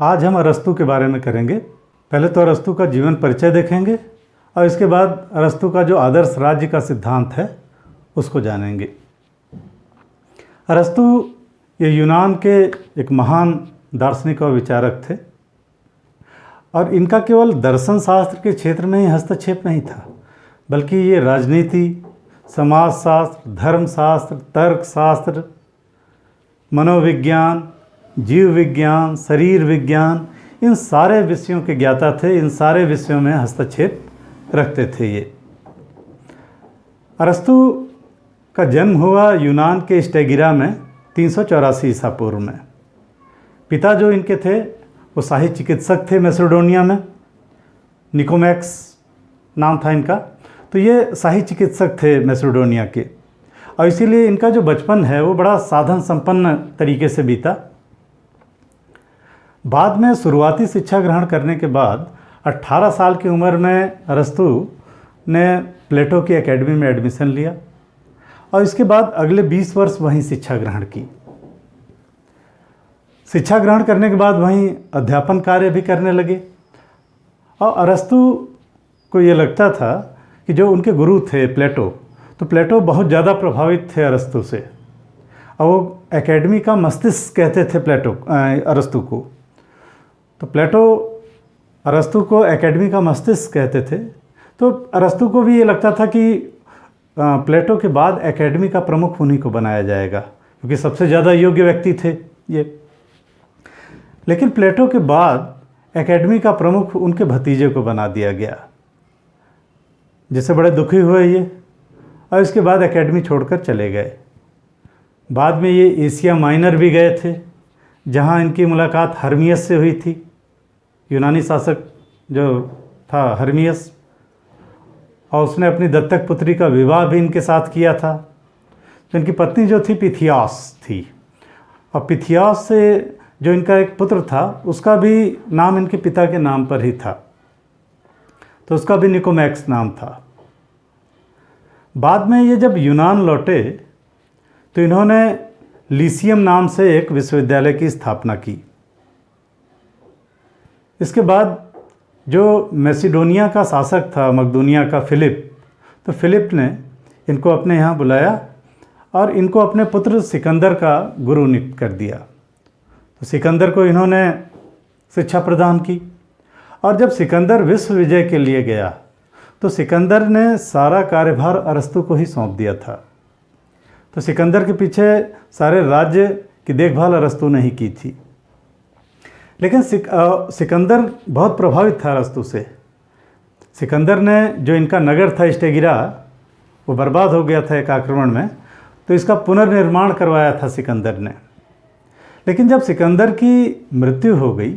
आज हम अरस्तू के बारे में करेंगे। पहले तो अरस्तू का जीवन परिचय देखेंगे और इसके बाद अरस्तू का जो आदर्श राज्य का सिद्धांत है उसको जानेंगे। अरस्तू ये यूनान के एक महान दार्शनिक और विचारक थे और इनका केवल दर्शन शास्त्र के क्षेत्र में ही हस्तक्षेप नहीं था, बल्कि ये राजनीति, समाजशास्त्र, धर्मशास्त्र, तर्कशास्त्र, मनोविज्ञान, जीव विज्ञान, शरीर विज्ञान, इन सारे विषयों के ज्ञाता थे। इन सारे विषयों में हस्तक्षेप रखते थे ये। अरस्तू का जन्म हुआ यूनान के स्टेगिरा में 384 ईसा पूर्व में। पिता जो इनके थे वो शाही चिकित्सक थे मैसेडोनिया में, निकोमैक्स नाम था इनका। तो ये शाही चिकित्सक थे मैसेडोनिया के और इसीलिए इनका जो बचपन है वो बड़ा साधन संपन्न तरीके से बीता। बाद में शुरुआती शिक्षा ग्रहण करने के बाद 18 साल की उम्र में अरस्तू ने प्लेटो की एकेडमी में एडमिशन लिया और इसके बाद अगले 20 वर्ष वहीं शिक्षा ग्रहण की। शिक्षा ग्रहण करने के बाद वहीं अध्यापन कार्य भी करने लगे और अरस्तू को ये लगता था कि जो उनके गुरु थे प्लेटो, तो प्लेटो बहुत ज़्यादा प्रभावित थे अरस्तू से और वो एकेडमी का मस्तिष्क कहते थे अरस्तू को। तो प्लेटो अरस्तू को एकेडमी का मस्तिष्क कहते थे। तो अरस्तू को भी ये लगता था कि प्लेटो के बाद एकेडमी का प्रमुख उन्हीं को बनाया जाएगा, क्योंकि सबसे ज़्यादा योग्य व्यक्ति थे ये। लेकिन प्लेटो के बाद एकेडमी का प्रमुख उनके भतीजे को बना दिया गया, जिससे बड़े दुखी हुए ये और इसके बाद एकेडमी छोड़कर चले गए। बाद में ये एशिया माइनर भी गए थे, जहाँ इनकी मुलाकात हर्मियस से हुई थी, यूनानी शासक जो था हर्मियस, और उसने अपनी दत्तक पुत्री का विवाह भी इनके साथ किया था। तो इनकी पत्नी जो थी पिथियास थी और पिथियास से जो इनका एक पुत्र था उसका भी नाम इनके पिता के नाम पर ही था, तो उसका भी निकोमैक्स नाम था। बाद में ये जब यूनान लौटे तो इन्होंने लीसियम नाम से एक विश्वविद्यालय की स्थापना की। इसके बाद जो मैसिडोनिया का शासक था, मकदूनिया का फिलिप, तो फिलिप ने इनको अपने यहाँ बुलाया और इनको अपने पुत्र सिकंदर का गुरु नियुक्त कर दिया। तो सिकंदर को इन्होंने शिक्षा प्रदान की और जब सिकंदर विश्व विजय के लिए गया तो सिकंदर ने सारा कार्यभार अरस्तू को ही सौंप दिया था। तो सिकंदर के पीछे सारे राज्य की देखभाल अरस्तू ने ही की थी। लेकिन सिकंदर बहुत प्रभावित था अरस्तू से। सिकंदर ने जो इनका नगर था स्टेगिरा, वो बर्बाद हो गया था एक आक्रमण में, तो इसका पुनर्निर्माण करवाया था सिकंदर ने। लेकिन जब सिकंदर की मृत्यु हो गई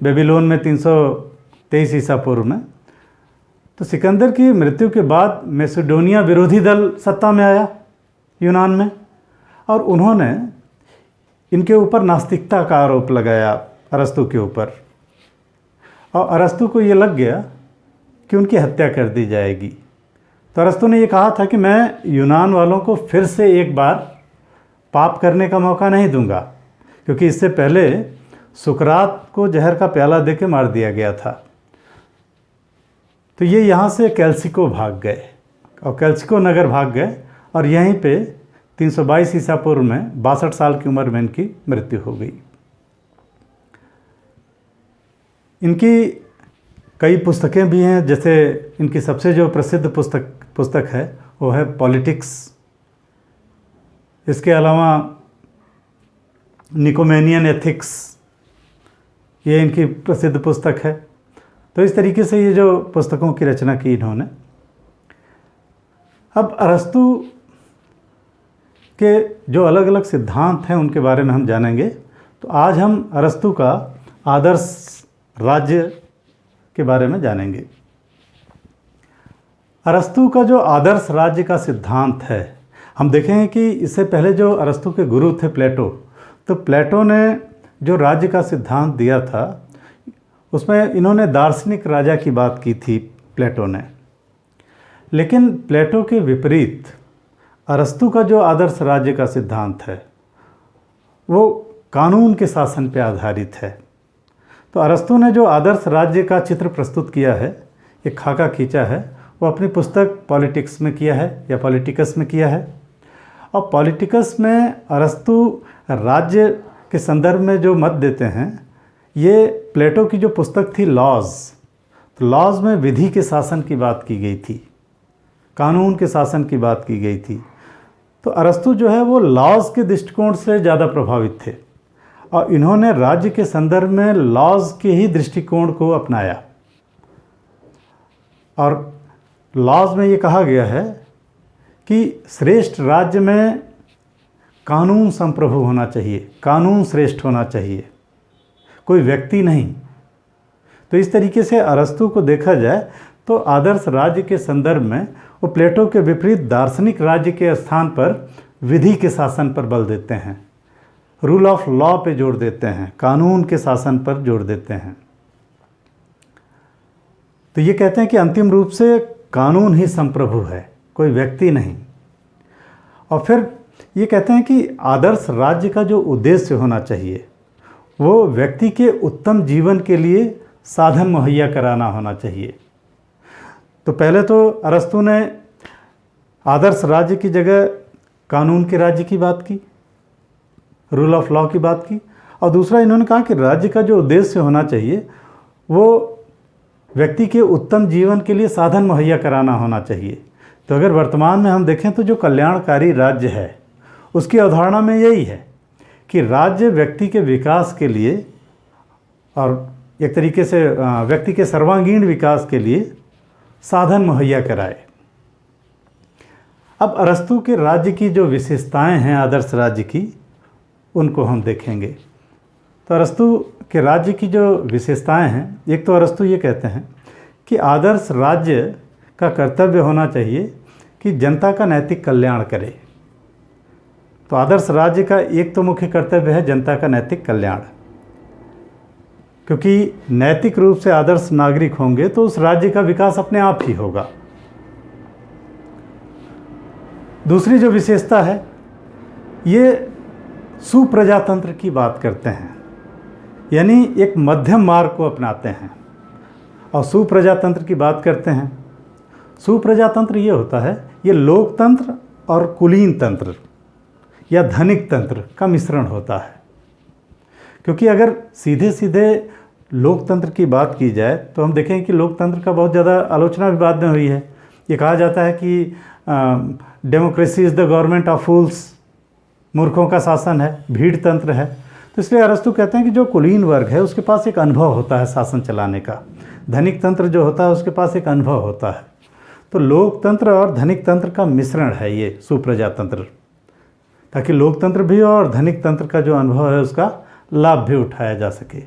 बेबीलोन में 323 ईसा पूर्व में, तो सिकंदर की मृत्यु के बाद मैसेडोनिया विरोधी दल सत्ता में आया यूनान में और उन्होंने इनके ऊपर नास्तिकता का आरोप लगाया अरस्तू के ऊपर और अरस्तू को ये लग गया कि उनकी हत्या कर दी जाएगी। तो अरस्तू ने ये कहा था कि मैं यूनान वालों को फिर से एक बार पाप करने का मौका नहीं दूंगा, क्योंकि इससे पहले सुकरात को जहर का प्याला देके मार दिया गया था। तो ये यहाँ से कैल्सिको भाग गए और कैल्सिको नगर भाग गए और यहीं पे 322 ईसा पूर्व में 62 साल की उम्र में इनकी मृत्यु हो गई। इनकी कई पुस्तकें भी हैं, जैसे इनकी सबसे जो प्रसिद्ध पुस्तक है वो है पॉलिटिक्स। इसके अलावा निकोमेनियन एथिक्स, ये इनकी प्रसिद्ध पुस्तक है। तो इस तरीके से ये जो पुस्तकों की रचना की इन्होंने। अब अरस्तू के जो अलग अलग सिद्धांत हैं उनके बारे में हम जानेंगे। तो आज हम अरस्तू का आदर्श राज्य के बारे में जानेंगे। अरस्तू का जो आदर्श राज्य का सिद्धांत है, हम देखेंगे कि इससे पहले जो अरस्तू के गुरु थे प्लेटो, तो प्लेटो ने जो राज्य का सिद्धांत दिया था उसमें इन्होंने दार्शनिक राजा की बात की थी प्लेटो ने। लेकिन प्लेटो के विपरीत अरस्तू का जो आदर्श राज्य का सिद्धांत है वो कानून के शासन पर आधारित है। तो अरस्तु ने जो आदर्श राज्य का चित्र प्रस्तुत किया है, एक खाका खींचा है, वो अपनी पुस्तक पॉलिटिक्स में किया है या पॉलिटिकस में किया है। और पॉलिटिकस में अरस्तु राज्य के संदर्भ में जो मत देते हैं, ये प्लेटो की जो पुस्तक थी लॉज, तो लॉज में विधि के शासन की बात की गई थी, कानून के शासन की बात की गई थी। तो अरस्तु जो है वो लॉज के दृष्टिकोण से ज़्यादा प्रभावित थे और इन्होंने राज्य के संदर्भ में लॉज के ही दृष्टिकोण को अपनाया। और लॉज में ये कहा गया है कि श्रेष्ठ राज्य में कानून संप्रभु होना चाहिए, कानून श्रेष्ठ होना चाहिए, कोई व्यक्ति नहीं। तो इस तरीके से अरस्तु को देखा जाए तो आदर्श राज्य के संदर्भ में वो प्लेटो के विपरीत दार्शनिक राज्य के स्थान पर विधि के शासन पर बल देते हैं, रूल ऑफ लॉ पे जोर देते हैं, कानून के शासन पर जोर देते हैं। तो ये कहते हैं कि अंतिम रूप से कानून ही संप्रभु है, कोई व्यक्ति नहीं। और फिर ये कहते हैं कि आदर्श राज्य का जो उद्देश्य होना चाहिए वो व्यक्ति के उत्तम जीवन के लिए साधन मुहैया कराना होना चाहिए। तो पहले तो अरस्तु ने आदर्श राज्य की जगह कानून के राज्य की बात की, रूल ऑफ लॉ की बात की। और दूसरा इन्होंने कहा कि राज्य का जो उद्देश्य होना चाहिए वो व्यक्ति के उत्तम जीवन के लिए साधन मुहैया कराना होना चाहिए। तो अगर वर्तमान में हम देखें तो जो कल्याणकारी राज्य है उसकी अवधारणा में यही है कि राज्य व्यक्ति के विकास के लिए और एक तरीके से व्यक्ति के सर्वांगीण विकास के लिए साधन मुहैया कराए। अब अरस्तु के राज्य की जो विशेषताएं हैं आदर्श राज्य की, उनको हम देखेंगे। तो अरस्तु के राज्य की जो विशेषताएं हैं, एक तो अरस्तु ये कहते हैं कि आदर्श राज्य का कर्तव्य होना चाहिए कि जनता का नैतिक कल्याण करे। तो आदर्श राज्य का एक तो मुख्य कर्तव्य है जनता का नैतिक कल्याण, क्योंकि नैतिक रूप से आदर्श नागरिक होंगे तो उस राज्य का विकास अपने आप ही होगा। दूसरी जो विशेषता है, ये सुप्रजातंत्र की बात करते हैं, यानी एक मध्यम मार्ग को अपनाते हैं और सुप्रजातंत्र की बात करते हैं। सुप्रजातंत्र ये होता है, ये लोकतंत्र और कुलीन तंत्र या धनिक तंत्र का मिश्रण होता है। क्योंकि अगर सीधे सीधे लोकतंत्र की बात की जाए तो हम देखें कि लोकतंत्र का बहुत ज़्यादा आलोचना भी बाद में हुई है। ये कहा जाता है कि democracy is the government of fools, मूर्खों का शासन है, भीड़ तंत्र है। तो इसलिए अरस्तु कहते हैं कि जो कुलीन वर्ग है उसके पास एक अनुभव होता है शासन चलाने का, धनिक तंत्र जो होता है उसके पास एक अनुभव होता है। तो लोकतंत्र और धनिक तंत्र का मिश्रण है ये सुप्रजातंत्र, ताकि लोकतंत्र भी हो और धनिक तंत्र का जो अनुभव है उसका लाभ भी उठाया जा सके,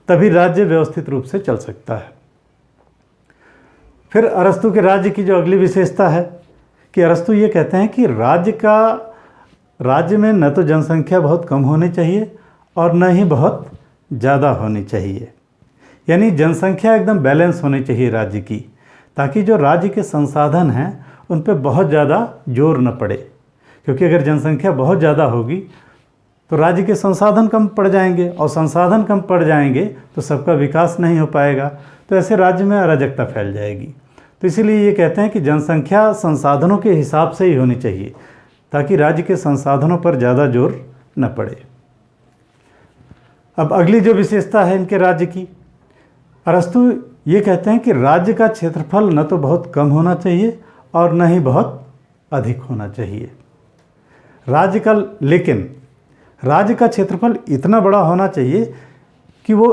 तभी राज्य व्यवस्थित रूप से चल सकता है। फिर अरस्तु के राज्य की जो अगली विशेषता है कि अरस्तु ये कहते हैं कि राज्य में न तो जनसंख्या बहुत कम होनी चाहिए और न ही बहुत ज़्यादा होनी चाहिए, यानी जनसंख्या एकदम बैलेंस होनी चाहिए राज्य की, ताकि जो राज्य के संसाधन हैं उन पर बहुत ज़्यादा जोर न पड़े। क्योंकि अगर जनसंख्या बहुत ज़्यादा होगी तो राज्य के संसाधन कम पड़ जाएंगे और संसाधन कम पड़ जाएंगे तो सबका विकास नहीं हो पाएगा, तो ऐसे राज्य में अराजकता फैल जाएगी। तो इसीलिए ये कहते हैं कि जनसंख्या संसाधनों के हिसाब से ही होनी चाहिए, ताकि राज्य के संसाधनों पर ज़्यादा जोर न पड़े। अब अगली जो विशेषता है इनके राज्य की, अरस्तु ये कहते हैं कि राज्य का क्षेत्रफल न तो बहुत कम होना चाहिए और न ही बहुत अधिक होना चाहिए। लेकिन राज्य का क्षेत्रफल इतना बड़ा होना चाहिए कि वो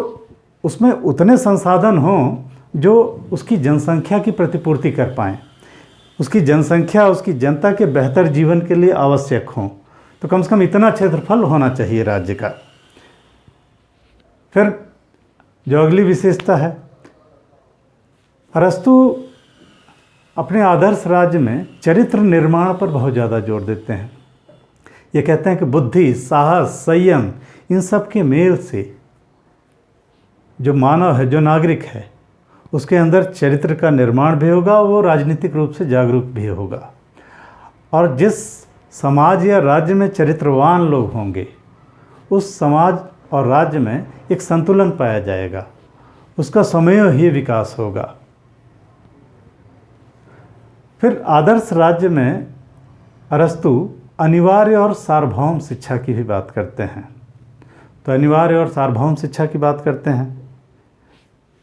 उसमें उतने संसाधन हों जो उसकी जनसंख्या की प्रतिपूर्ति कर पाएँ, उसकी जनसंख्या उसकी जनता के बेहतर जीवन के लिए आवश्यक हों। तो कम से कम इतना क्षेत्रफल होना चाहिए राज्य का। फिर जो अगली विशेषता है, अरस्तु अपने आदर्श राज्य में चरित्र निर्माण पर बहुत ज़्यादा जोर देते हैं। ये कहते हैं कि बुद्धि, साहस, संयम, इन सब के मेल से जो मानव है, जो नागरिक है, उसके अंदर चरित्र का निर्माण भी होगा, वो राजनीतिक रूप से जागरूक भी होगा। और जिस समाज या राज्य में चरित्रवान लोग होंगे, उस समाज और राज्य में एक संतुलन पाया जाएगा, उसका समय ही विकास होगा। फिर आदर्श राज्य में अरस्तु अनिवार्य और सार्वभौम शिक्षा की भी बात करते हैं। तो अनिवार्य और सार्वभौम शिक्षा की बात करते हैं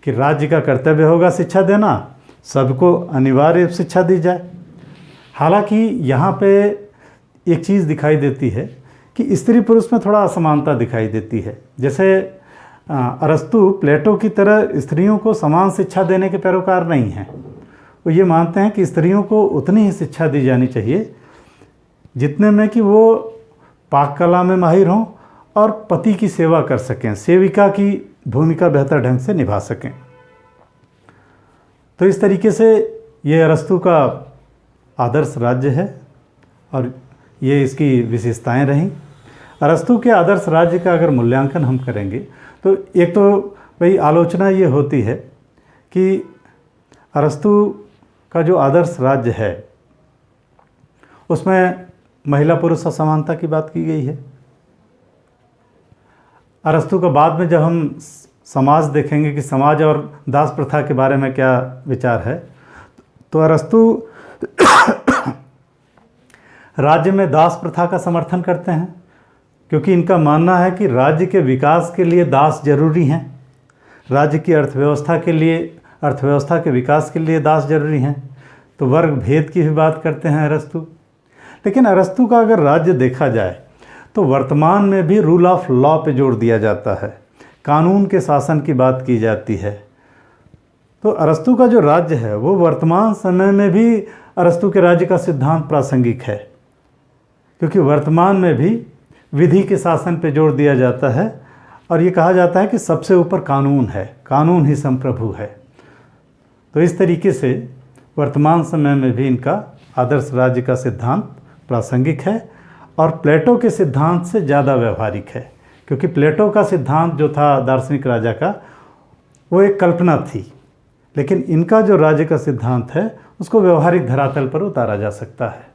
कि राज्य का कर्तव्य होगा शिक्षा देना, सबको अनिवार्य शिक्षा दी जाए। हालांकि यहाँ पे एक चीज़ दिखाई देती है कि स्त्री पुरुष में थोड़ा असमानता दिखाई देती है। जैसे अरस्तु प्लेटो की तरह स्त्रियों को समान शिक्षा देने के पैरोकार नहीं हैं। वो ये मानते हैं कि स्त्रियों को उतनी ही शिक्षा दी जानी चाहिए जितने में कि वो पाक कला में माहिर हों और पति की सेवा कर सकें, सेविका की भूमिका बेहतर ढंग से निभा सकें। तो इस तरीके से ये अरस्तु का आदर्श राज्य है और ये इसकी विशेषताएं रहीं। अरस्तु के आदर्श राज्य का अगर मूल्यांकन हम करेंगे तो एक तो भाई आलोचना ये होती है कि अरस्तु का जो आदर्श राज्य है उसमें महिला पुरुष असमानता की बात की गई है। अरस्तु का बाद में जब हम समाज देखेंगे कि समाज और दास प्रथा के बारे में क्या विचार है, तो अरस्तु राज्य में दास प्रथा का समर्थन करते हैं, क्योंकि इनका मानना है कि राज्य के विकास के लिए दास जरूरी हैं, राज्य की अर्थव्यवस्था के विकास के लिए दास जरूरी हैं। तो वर्ग भेद की भी बात करते हैं अरस्तु। लेकिन अरस्तु का अगर राज्य देखा जाए तो वर्तमान में भी रूल ऑफ लॉ पे जोर दिया जाता है, कानून के शासन की बात की जाती है। तो अरस्तु का जो राज्य है वो वर्तमान समय में भी अरस्तु के राज्य का सिद्धांत प्रासंगिक है, क्योंकि वर्तमान में भी विधि के शासन पे जोर दिया जाता है और ये कहा जाता है कि सबसे ऊपर कानून है, कानून ही संप्रभु है। तो इस तरीके से वर्तमान समय में भी इनका आदर्श राज्य का सिद्धांत प्रासंगिक है और प्लेटो के सिद्धांत से ज़्यादा व्यवहारिक है, क्योंकि प्लेटो का सिद्धांत जो था दार्शनिक राजा का वो एक कल्पना थी, लेकिन इनका जो राज्य का सिद्धांत है उसको व्यवहारिक धरातल पर उतारा जा सकता है।